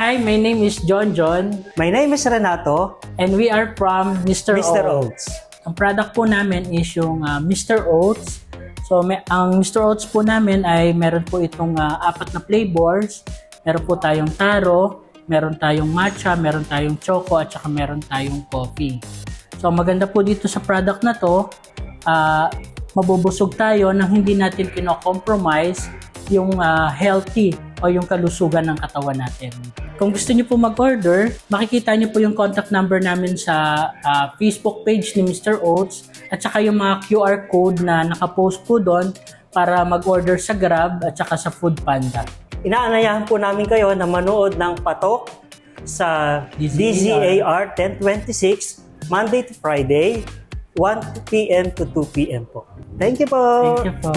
Hi, my name is John. My name is Renato. And we are from Mr. Oats. Ang product po namin is yung Mr. Oats. So, ang Mr. Oats po namin ay meron po itong 4 na flavors. Meron po tayong taro, meron tayong matcha, meron tayong choco, at saka meron tayong coffee. So, maganda po dito sa product na to, mabubusog tayo nang hindi natin kino-compromise yung healthy o yung kalusugan ng katawan natin. Kung gusto niyo po mag-order, makikita niyo po yung contact number namin sa Facebook page ni Mr. Oats at saka yung mga QR code na nakapost po doon para mag-order sa Grab at saka sa Foodpanda. Inaanayahan po namin kayo na manood ng Patok sa DZAR 1026 Monday to Friday, 1 p.m. to 2 p.m. po. Thank you po! Thank you po!